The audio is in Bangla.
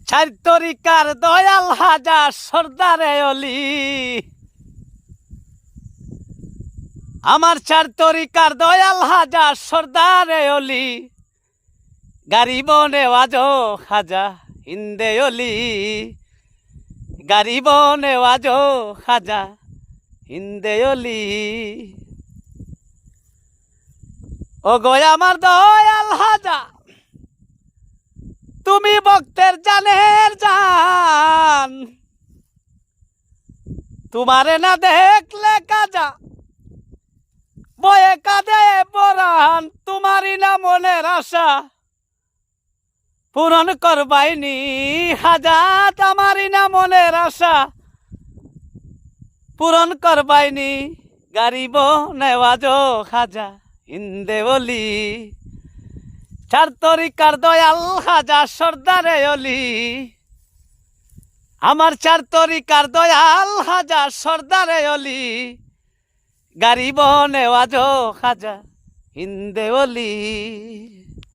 চার তরিকার দয়াল হাজা সর্দারে অলি, আমার চার তরিকার দয়াল হাজা সর্দারে অলি, গারিব নেওয়াজ খাজা হিন্দে অলি, গারিব নেওয়াজ খাজা হিন্দে অলি। ও গো আমার দয়াল হাজা তুমি ভক্তের জানের জান, তোমারে না দেখলে কাজা বয়ে কাঁদে পরাণ, তোমারই না মনের আশা পূরণ করবাইনি হাজাত, আমারই না মনের আশা পূরণ করবাইনি, গারিব নেওয়াজ খাজা হিন্দে অলি, চার তরিকার দয়াল হাজা সর্দারে অলি, আমার চার তরিকার দয়াল হাজা সর্দারে অলি, গারিব নেওয়াজ খাজা হিন্দে অলি।